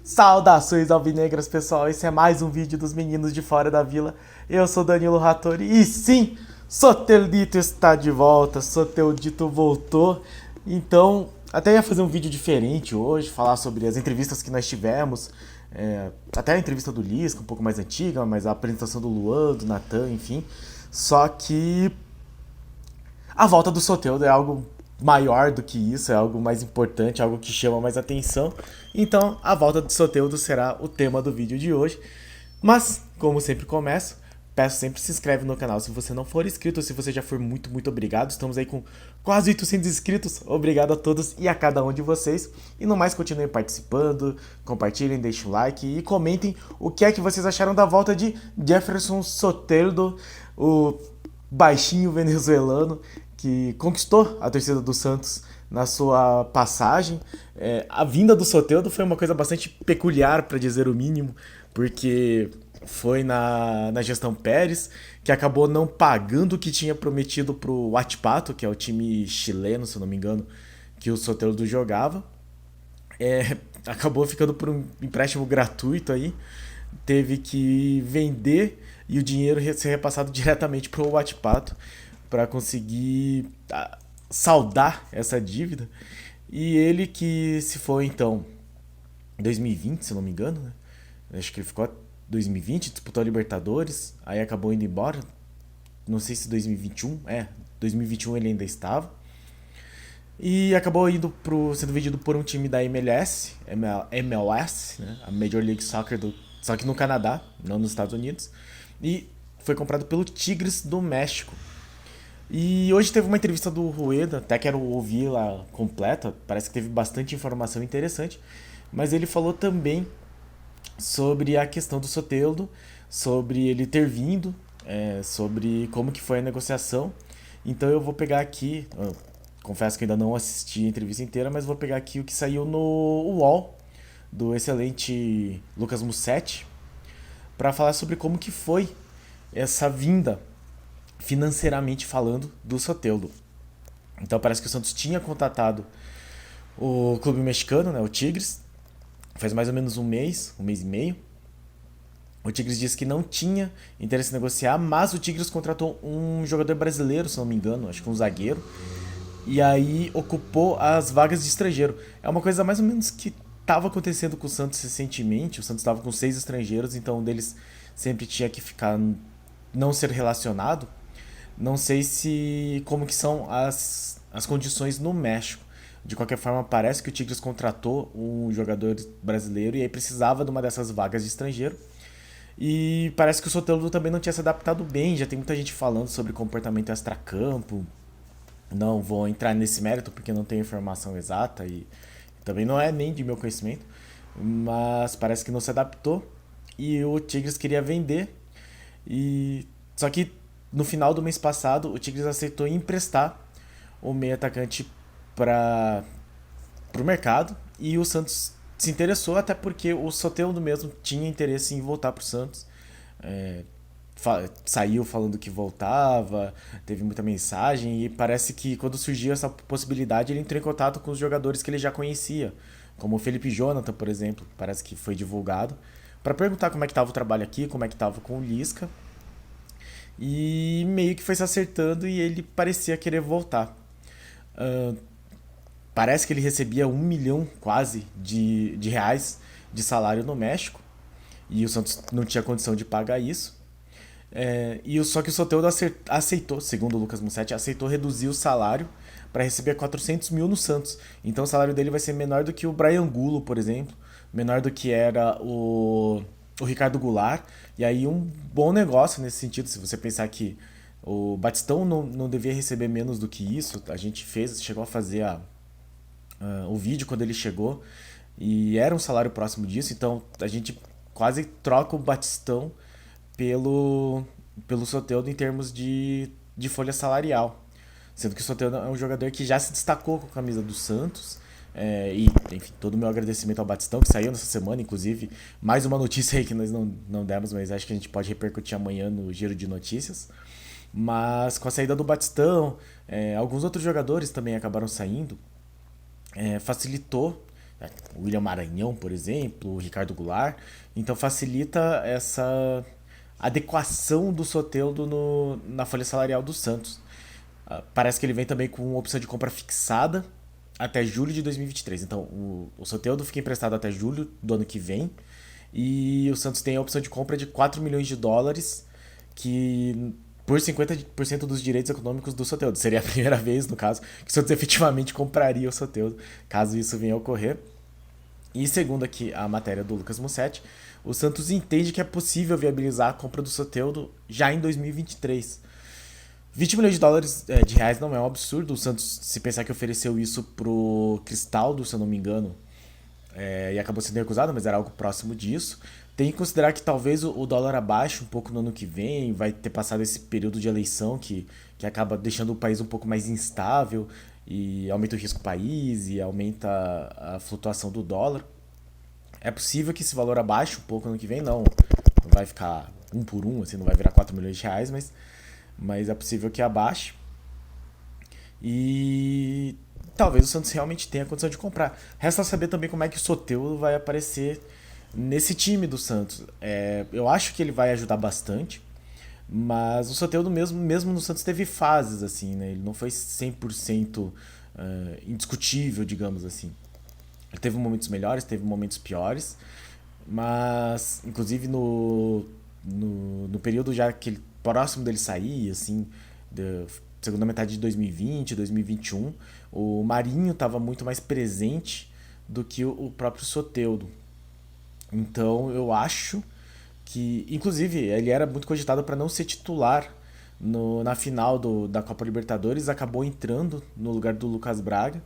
Saudações alvinegras, pessoal, esse é mais um vídeo dos meninos de fora da vila. Eu sou Danilo Rattori e sim, Soteldito está de volta, Soteldito voltou. Então, até ia fazer um vídeo diferente hoje, falar sobre as entrevistas que nós tivemos, até a entrevista do Lisca, um pouco mais antiga, mas a apresentação do Luan, do Natan, enfim. Só que a volta do Soteldo é algo maior do que isso, é algo mais importante, algo que chama mais atenção. Então, a volta do Soteldo será o tema do vídeo de hoje. Mas, como sempre começo, peço sempre se inscreve no canal se você não for inscrito, se você já for muito obrigado. Estamos aí com quase 800 inscritos. Obrigado a todos e a cada um de vocês. E no mais, continuem participando, compartilhem, deixem o like e comentem o que é que vocês acharam da volta de Jefferson Soteldo, o baixinho venezuelano que conquistou a torcida do Santos na sua passagem. A vinda do Soteldo foi uma coisa bastante peculiar, para dizer o mínimo, porque foi na gestão Pérez, que acabou não pagando o que tinha prometido para o Huachipato, que é o time chileno, se eu não me engano, que o Soteldo jogava. Acabou ficando por um empréstimo gratuito aí, teve que vender e o dinheiro ser repassado diretamente para o Huachipato para conseguir saldar essa dívida. E ele que se foi então em 2020, se não me engano, né? Acho que ele ficou 2020, disputou a Libertadores, aí acabou indo embora. Não sei se 2021, 2021 ele ainda estava. E acabou sendo vendido por um time da MLS, né? A Major League Soccer, só que no Canadá, não nos Estados Unidos. E foi comprado pelo Tigres do México. E hoje teve uma entrevista do Rueda, até quero ouvir lá completa, parece que teve bastante informação interessante, mas ele falou também sobre a questão do Soteldo, sobre ele ter vindo, sobre como que foi a negociação. Então eu vou pegar aqui, confesso que ainda não assisti a entrevista inteira, mas vou pegar aqui o que saiu no UOL, do excelente Lucas Mussetti, para falar sobre como que foi essa vinda, financeiramente falando, do Soteldo. Então parece que o Santos tinha contatado o clube mexicano, né, o Tigres, faz mais ou menos um mês e meio. O Tigres disse que não tinha interesse em negociar, mas o Tigres contratou um jogador brasileiro, se não me engano, acho que um zagueiro, e aí ocupou as vagas de estrangeiro. É uma coisa mais ou menos que estava acontecendo com o Santos recentemente. O Santos estava com 6 estrangeiros, então um deles sempre tinha que ficar, não ser relacionado. Não sei como que são as condições no México. De qualquer forma, parece que o Tigres contratou um jogador brasileiro e aí precisava de uma dessas vagas de estrangeiro. E parece que o Soteldo também não tinha se adaptado bem. Já tem muita gente falando sobre comportamento extracampo. Não vou entrar nesse mérito porque não tenho informação exata e também não é nem de meu conhecimento. Mas parece que não se adaptou e o Tigres queria vender. Só que no final do mês passado, o Tigres aceitou emprestar o meio atacante para o mercado e o Santos se interessou, até porque o Soteldo mesmo tinha interesse em voltar para o Santos. Saiu falando que voltava, teve muita mensagem e parece que quando surgiu essa possibilidade ele entrou em contato com os jogadores que ele já conhecia, como o Felipe Jonathan, por exemplo, parece que foi divulgado, para perguntar como é que estava o trabalho aqui, como é que estava com o Lisca. E meio que foi se acertando e ele parecia querer voltar. Parece que ele recebia 1 milhão quase de reais de salário no México. E o Santos não tinha condição de pagar isso. Só que o Soteldo aceitou, segundo o Lucas Mussetti, aceitou reduzir o salário para receber 400 mil no Santos. Então o salário dele vai ser menor do que o Brian Angulo, por exemplo. Menor do que era o Ricardo Goulart. E aí um bom negócio nesse sentido, se você pensar que o Batistão não devia receber menos do que isso. A gente chegou a fazer o vídeo quando ele chegou e era um salário próximo disso, então a gente quase troca o Batistão pelo Soteldo em termos de folha salarial, sendo que o Soteldo é um jogador que já se destacou com a camisa do Santos. Enfim, todo o meu agradecimento ao Batistão, que saiu nessa semana, inclusive, mais uma notícia aí que nós não demos, mas acho que a gente pode repercutir amanhã no Giro de Notícias. Mas com a saída do Batistão, alguns outros jogadores também acabaram saindo, facilitou, o William Maranhão, por exemplo, o Ricardo Goulart, então facilita essa adequação do Soteldo na folha salarial do Santos. Parece que ele vem também com opção de compra fixada até julho de 2023. Então o Soteldo fica emprestado até julho do ano que vem e o Santos tem a opção de compra de 4 milhões de dólares que por 50% dos direitos econômicos do Soteldo. Seria a primeira vez, no caso, que o Santos efetivamente compraria o Soteldo, caso isso venha a ocorrer. E segundo aqui a matéria do Lucas Mussetti, o Santos entende que é possível viabilizar a compra do Soteldo já em 2023. 20 milhões de dólares de reais não é um absurdo. O Santos, se pensar que ofereceu isso pro Cristaldo, se eu não me engano, e acabou sendo recusado, mas era algo próximo disso. Tem que considerar que talvez o dólar abaixe um pouco no ano que vem, vai ter passado esse período de eleição que acaba deixando o país um pouco mais instável e aumenta o risco do país e aumenta a flutuação do dólar. É possível que esse valor abaixe um pouco no ano que vem, não vai ficar um por um, assim, não vai virar 4 milhões de reais, mas é possível que abaixe. E talvez o Santos realmente tenha condição de comprar. Resta saber também como é que o Soteldo vai aparecer nesse time do Santos. Eu acho que ele vai ajudar bastante, mas o Soteldo mesmo no Santos teve fases, assim, né? Ele não foi 100% indiscutível, digamos assim. Ele teve momentos melhores, teve momentos piores, mas inclusive no período já que ele, próximo dele sair, assim, da segunda metade de 2020, 2021, o Marinho estava muito mais presente do que o próprio Soteldo. Então eu acho que, inclusive, ele era muito cogitado para não ser titular na final da Copa Libertadores, acabou entrando no lugar do Lucas Braga.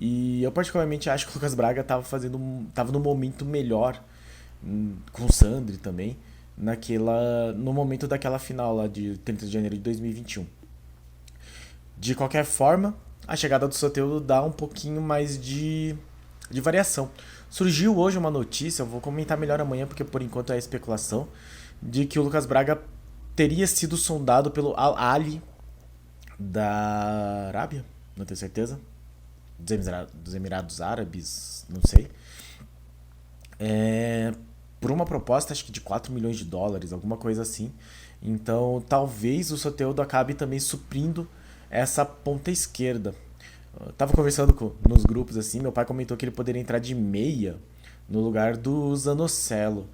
E eu particularmente acho que o Lucas Braga tava no momento melhor, com o Sandri também, no momento daquela final lá de 30 de janeiro de 2021. De qualquer forma, a chegada do Soteldo dá um pouquinho mais de variação. Surgiu hoje uma notícia, eu vou comentar melhor amanhã porque por enquanto é especulação, de que o Lucas Braga teria sido sondado pelo Al Ahly da Arábia, não tenho certeza, dos Emirados Árabes, não sei, por uma proposta acho que de 4 milhões de dólares, alguma coisa assim. Então talvez o Soteldo acabe também suprindo essa ponta esquerda. Eu tava conversando nos grupos assim, meu pai comentou que ele poderia entrar de meia no lugar do Zanocelo.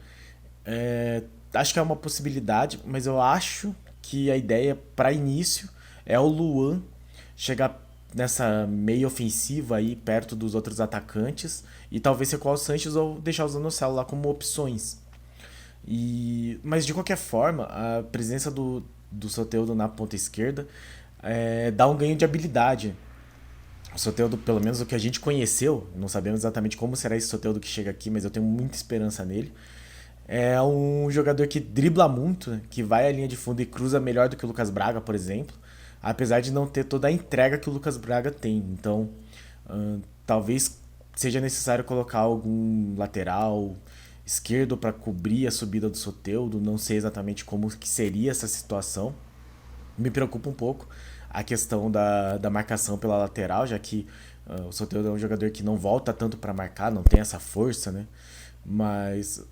Acho que é uma possibilidade, mas eu acho que a ideia para início é o Luan chegar nessa meia ofensiva aí perto dos outros atacantes e talvez recuar o Sanches ou deixar o Zanocelo lá como opções. Mas de qualquer forma, a presença do Soteldo na ponta esquerda dá um ganho de habilidade. O Soteldo, pelo menos o que a gente conheceu, não sabemos exatamente como será esse Soteldo que chega aqui, mas eu tenho muita esperança nele. É um jogador que dribla muito, que vai à linha de fundo e cruza melhor do que o Lucas Braga, por exemplo, apesar de não ter toda a entrega que o Lucas Braga tem. Então, talvez seja necessário colocar algum lateral esquerdo para cobrir a subida do Soteldo. Não sei exatamente como que seria essa situação. Me preocupa um pouco a questão da marcação pela lateral, já que o Soteldo é um jogador que não volta tanto para marcar, não tem essa força, né? Mas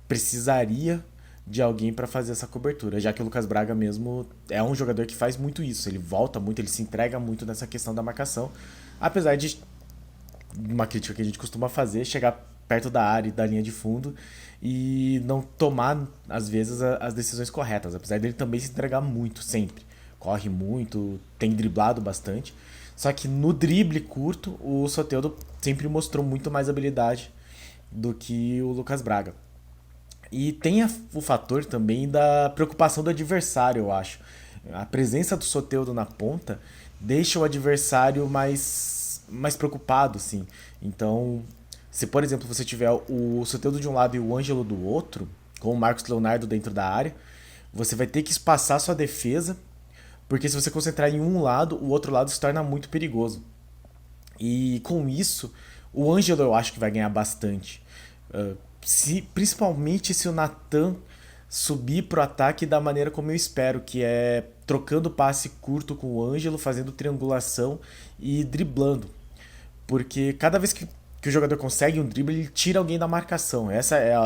precisaria de alguém para fazer essa cobertura, já que o Lucas Braga mesmo é um jogador que faz muito isso, ele volta muito, ele se entrega muito nessa questão da marcação, apesar de uma crítica que a gente costuma fazer, chegar perto da área e da linha de fundo e não tomar, às vezes, as decisões corretas, apesar dele também se entregar muito, sempre. Corre muito, tem driblado bastante. Só que no drible curto, o Soteldo sempre mostrou muito mais habilidade do que o Lucas Braga. E tem o fator também da preocupação do adversário, eu acho. A presença do Soteldo na ponta deixa o adversário mais preocupado, assim. Então, se por exemplo você tiver o Soteldo de um lado e o Ângelo do outro, com o Marcos Leonardo dentro da área, você vai ter que espaçar sua defesa, porque se você concentrar em um lado, o outro lado se torna muito perigoso. E com isso, o Ângelo eu acho que vai ganhar bastante. Principalmente se o Natan subir pro ataque da maneira como eu espero, que é trocando passe curto com o Ângelo, fazendo triangulação e driblando. Porque cada vez que o jogador consegue um drible, ele tira alguém da marcação. Essa é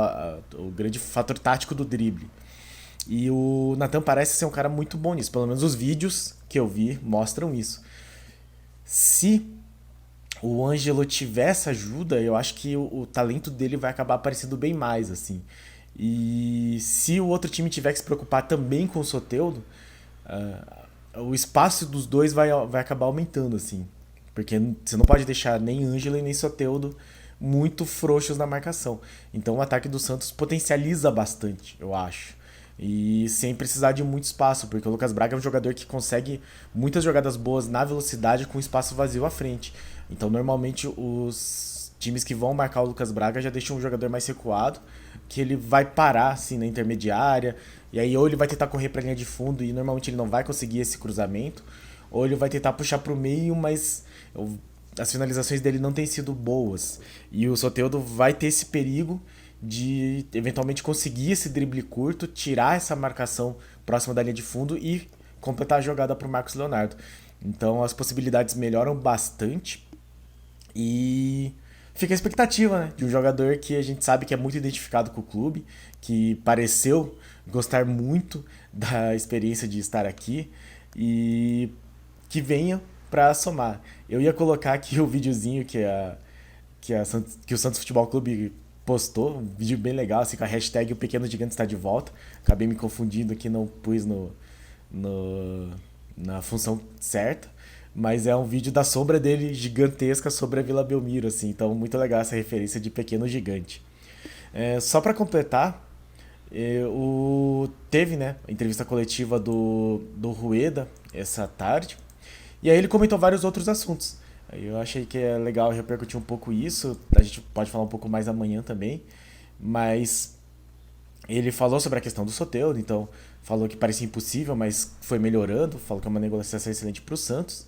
o grande fator tático do drible. E o Nathan parece ser um cara muito bom nisso. Pelo menos os vídeos que eu vi mostram isso. Se o Ângelo tiver essa ajuda, eu acho que o talento dele vai acabar aparecendo bem mais, assim. E se o outro time tiver que se preocupar também com o Soteldo, o espaço dos dois vai acabar aumentando, assim. Porque você não pode deixar nem Ângelo e nem Soteldo muito frouxos na marcação. Então o ataque do Santos potencializa bastante, eu acho. E sem precisar de muito espaço, porque o Lucas Braga é um jogador que consegue muitas jogadas boas na velocidade com espaço vazio à frente. Então normalmente os times que vão marcar o Lucas Braga já deixam um jogador mais recuado, que ele vai parar assim na intermediária, e aí ou ele vai tentar correr para a linha de fundo e normalmente ele não vai conseguir esse cruzamento, ou ele vai tentar puxar para o meio, mas as finalizações dele não têm sido boas. E o Soteldo vai ter esse perigo de eventualmente conseguir esse drible curto, tirar essa marcação próxima da linha de fundo e completar a jogada para o Marcos Leonardo. Então as possibilidades melhoram bastante e fica a expectativa, né, de um jogador que a gente sabe que é muito identificado com o clube, que pareceu gostar muito da experiência de estar aqui e que venha para somar. Eu ia colocar aqui o videozinho que o Santos Futebol Clube postou, um vídeo bem legal, assim, com a hashtag O Pequeno Gigante Está de Volta. Acabei me confundindo aqui, não pus na função certa. Mas é um vídeo da sombra dele gigantesca sobre a Vila Belmiro, assim. Então, muito legal essa referência de pequeno gigante. Só para completar, teve, né, a entrevista coletiva do Rueda essa tarde. E aí ele comentou vários outros assuntos. Eu achei que é legal repercutir um pouco isso. A gente pode falar um pouco mais amanhã também. Mas ele falou sobre a questão do Soteldo, então falou que parecia impossível, mas foi melhorando. Falou que é uma negociação excelente para o Santos.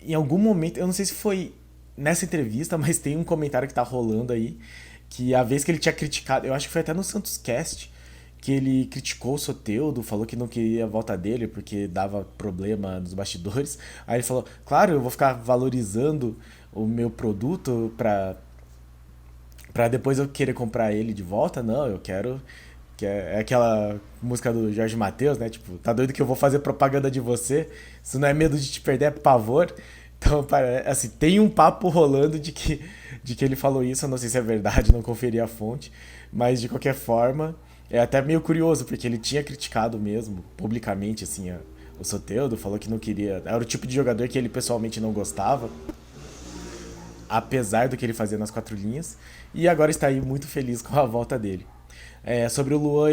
Em algum momento, eu não sei se foi nessa entrevista, mas tem um comentário que tá rolando aí, que a vez que ele tinha criticado, eu acho que foi até no Santos Cast, que ele criticou o Soteldo, falou que não queria a volta dele porque dava problema nos bastidores. Aí ele falou, claro, eu vou ficar valorizando o meu produto pra depois eu querer comprar ele de volta. Não, eu quero... Que é aquela música do Jorge Mateus, né? Tipo, tá doido que eu vou fazer propaganda de você? Isso não é medo de te perder, é pavor. Então, assim, tem um papo rolando de que ele falou isso. Eu não sei se é verdade, não conferi a fonte. Mas, de qualquer forma, é até meio curioso, porque ele tinha criticado mesmo, publicamente, assim, o Soteldo. Falou que não queria... Era o tipo de jogador que ele pessoalmente não gostava, apesar do que ele fazia nas quatro linhas. E agora está aí muito feliz com a volta dele. Sobre o Luan,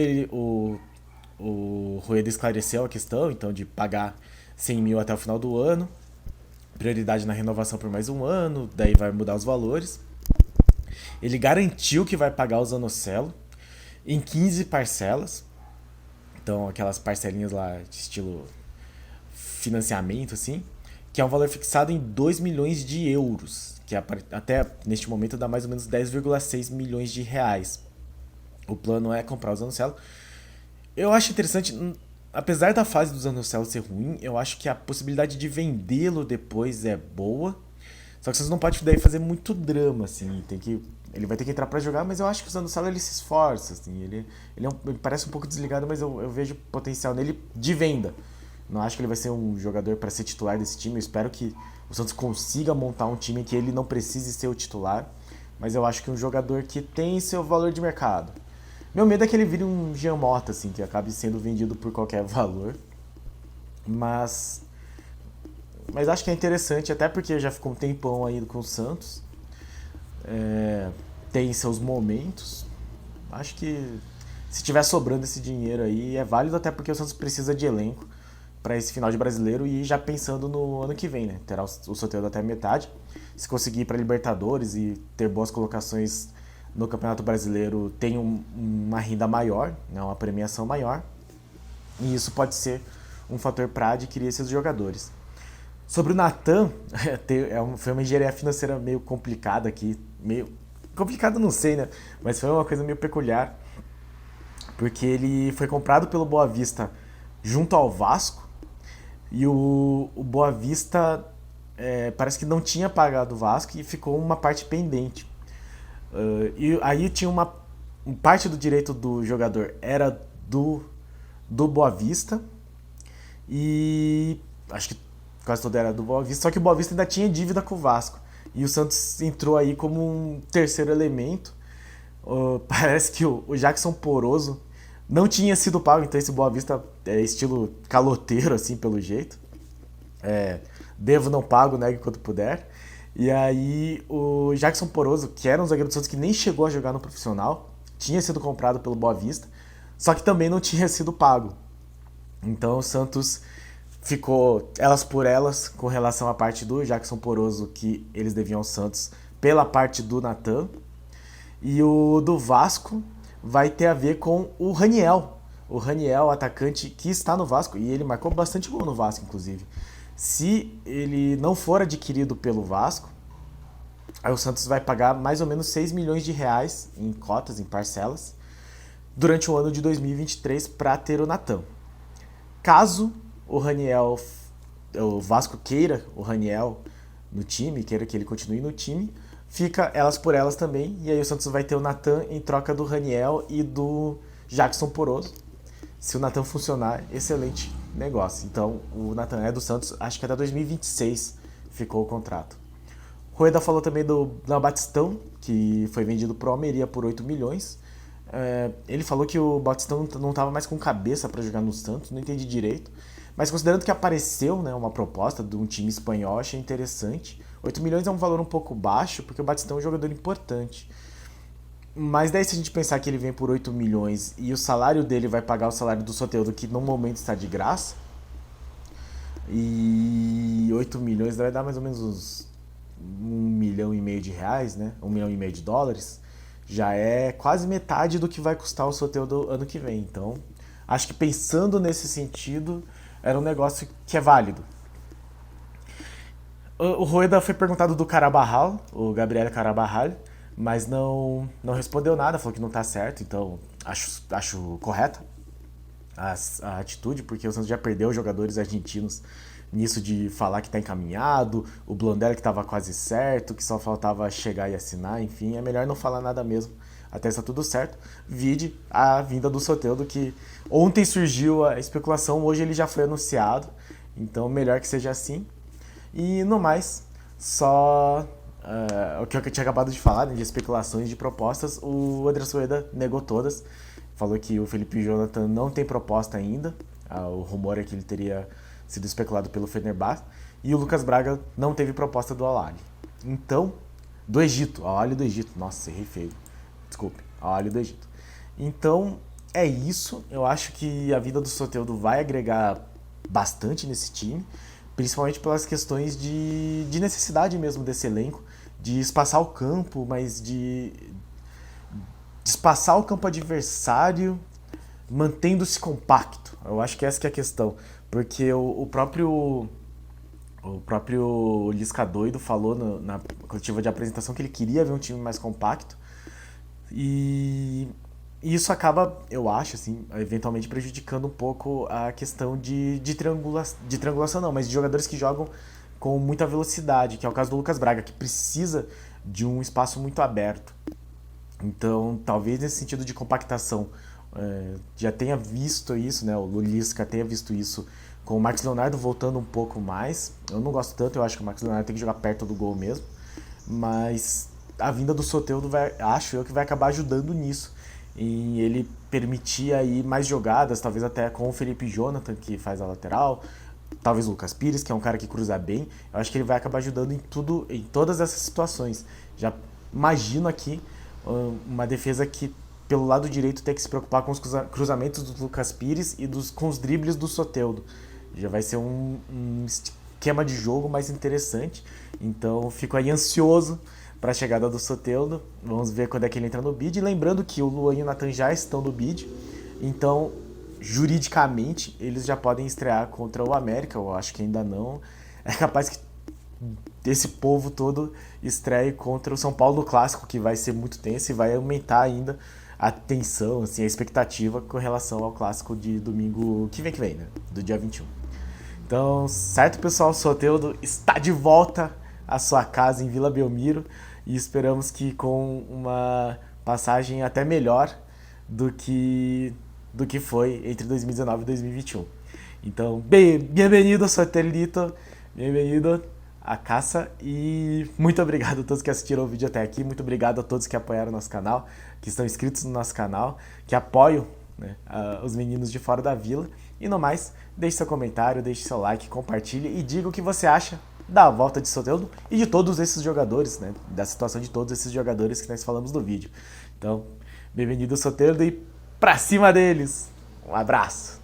o Rueda esclareceu a questão, então, de pagar 100 mil até o final do ano, prioridade na renovação por mais um ano, daí vai mudar os valores. Ele garantiu que vai pagar o Zanocelo em 15 parcelas, então aquelas parcelinhas lá de estilo financiamento, assim, que é um valor fixado em 2 milhões de euros, que até neste momento dá mais ou menos 10,6 milhões de reais. O plano é comprar o Zanocelo. Eu acho interessante, apesar da fase do Zanocelo ser ruim, eu acho que a possibilidade de vendê-lo depois é boa. Só que vocês não podem daí fazer muito drama, assim. Ele vai ter que entrar pra jogar, mas eu acho que o Zanocelo ele se esforça, assim. Ele parece um pouco desligado, mas eu vejo potencial nele de venda. Não acho que ele vai ser um jogador para ser titular desse time. Eu espero que o Santos consiga montar um time que ele não precise ser o titular. Mas eu acho que um jogador que tem seu valor de mercado. Meu medo é que ele vire um Jean Mota, assim, que acabe sendo vendido por qualquer valor. Mas acho que é interessante, até porque já ficou um tempão aí com o Santos. Tem seus momentos. Acho que se tiver sobrando esse dinheiro aí, é válido, até porque o Santos precisa de elenco para esse final de brasileiro e já pensando no ano que vem, né? Terá o sorteio até a metade. Se conseguir ir para Libertadores e ter boas colocações no Campeonato Brasileiro, tem uma renda maior, né, uma premiação maior, e isso pode ser um fator para adquirir esses jogadores. Sobre o Nathan, foi uma engenharia financeira meio complicada aqui, meio complicada, não sei, né, mas foi uma coisa meio peculiar. porque ele foi comprado pelo Boa Vista junto ao Vasco, e o Boa Vista parece que não tinha pagado o Vasco e ficou uma parte pendente. E aí tinha uma parte do direito do jogador era do Boa Vista, e acho que quase toda era do Boa Vista, só que o Boa Vista ainda tinha dívida com o Vasco. E o Santos entrou aí como um terceiro elemento. Parece que o Jackson Poroso não tinha sido pago, então esse Boa Vista é estilo caloteiro, assim, pelo jeito. Devo, não pago, nego enquanto puder. E aí o Jackson Poroso, que era um zagueiro do Santos que nem chegou a jogar no profissional, tinha sido comprado pelo Boa Vista, só que também não tinha sido pago. Então o Santos ficou elas por elas com relação à parte do Jackson Poroso que eles deviam ao Santos pela parte do Natan. E o do Vasco vai ter a ver com o Raniel. O Raniel, atacante que está no Vasco, e ele marcou bastante gol no Vasco, inclusive. Se ele não for adquirido pelo Vasco, aí o Santos vai pagar mais ou menos 6 milhões de reais em cotas, em parcelas, durante o ano de 2023 para ter o Natan. Caso o Raniel, o Vasco queira o Raniel no time, queira que ele continue no time, fica elas por elas também, e aí o Santos vai ter o Natan em troca do Raniel e do Jackson Poroso. Se o Natan funcionar, excelente negócio. Então o Natan é do Santos, acho que até 2026 ficou o contrato. Rueda falou também do Batistão, que foi vendido para o Almeria por 8 milhões. Ele falou que o Batistão não estava mais com cabeça para jogar no Santos, não entendi direito. Mas considerando que apareceu, né, uma proposta de um time espanhol, achei interessante. 8 milhões é um valor um pouco baixo, porque o Batistão é um jogador importante. Mas daí se a gente pensar que ele vem por 8 milhões e o salário dele vai pagar o salário do Soteldo, que no momento está de graça, e 8 milhões vai dar mais ou menos uns 1,5 milhão de reais, né? 1,5 milhão de dólares, já é quase metade do que vai custar o Soteldo ano que vem. Então, acho que pensando nesse sentido, era um negócio que é válido. O Rueda foi perguntado do Carabajal, o Gabriel Carabajal, mas não respondeu nada, falou que não tá certo, então acho correta a atitude, porque o Santos já perdeu jogadores argentinos nisso de falar que tá encaminhado, o Blondelli que tava quase certo, que só faltava chegar e assinar, enfim, é melhor não falar nada mesmo, até está tudo certo. Vide a vinda do Soteldo, que ontem surgiu a especulação, hoje ele já foi anunciado, então melhor que seja assim. E no mais, só o que eu tinha acabado de falar, né, de especulações, de propostas, o André Rueda negou todas, falou que o Felipe Jonathan não tem proposta ainda, o rumor é que ele teria sido especulado pelo Fenerbahçe, e o Lucas Braga não teve proposta do Al-Ahly. Então, do Egito, Al-Ahly do Egito, nossa, errei feio, desculpe, Al-Ahly do Egito. Então, é isso, eu acho que a vida do Soteldo vai agregar bastante nesse time, principalmente pelas questões de necessidade mesmo desse elenco, de espaçar o campo, mas de espaçar o campo adversário mantendo-se compacto. Eu acho que essa que é a questão, porque o próprio Lisca Doido falou na coletiva de apresentação que ele queria ver um time mais compacto, e isso acaba, eu acho, assim, eventualmente prejudicando um pouco a questão de triangulação não, mas de jogadores que jogam com muita velocidade, que é o caso do Lucas Braga, que precisa de um espaço muito aberto. Então, talvez nesse sentido de compactação, já tenha visto isso, né? O Lulisca tenha visto isso com o Marcos Leonardo voltando um pouco mais. Eu não gosto tanto, eu acho que o Marcos Leonardo tem que jogar perto do gol mesmo. Mas a vinda do Soteldo, acho eu, que vai acabar ajudando nisso. E ele permitir aí mais jogadas, talvez até com o Felipe Jonathan, que faz a lateral, talvez o Lucas Pires, que é um cara que cruza bem. Eu acho que ele vai acabar ajudando em tudo, em todas essas situações. Já imagino aqui uma defesa que pelo lado direito tem que se preocupar com os cruzamentos do Lucas Pires e com os dribles do Soteldo. Já vai ser um esquema de jogo mais interessante. Então fico aí ansioso para a chegada do Soteldo. Vamos ver quando é que ele entra no bid. Lembrando que o Luan e o Natan já estão no bid. Então, juridicamente, eles já podem estrear contra o América. Eu acho que ainda não. É capaz que esse povo todo estreie contra o São Paulo no Clássico, que vai ser muito tenso e vai aumentar ainda atenção, assim, a expectativa com relação ao clássico de domingo que vem, né? Do dia 21. Então, certo, pessoal, o Soteldo está de volta à sua casa em Vila Belmiro e esperamos que com uma passagem até melhor do que foi entre 2019 e 2021. Então, bem-vindo, Sotelito, bem-vindo à caça e muito obrigado a todos que assistiram o vídeo até aqui, muito obrigado a todos que apoiaram o nosso canal, que estão inscritos no nosso canal, que apoiam, né, os meninos de fora da vila. E no mais, deixe seu comentário, deixe seu like, compartilhe e diga o que você acha da volta de Soteldo e de todos esses jogadores, né, da situação de todos esses jogadores que nós falamos no vídeo. Então, bem-vindo, Soteldo, e pra cima deles! Um abraço!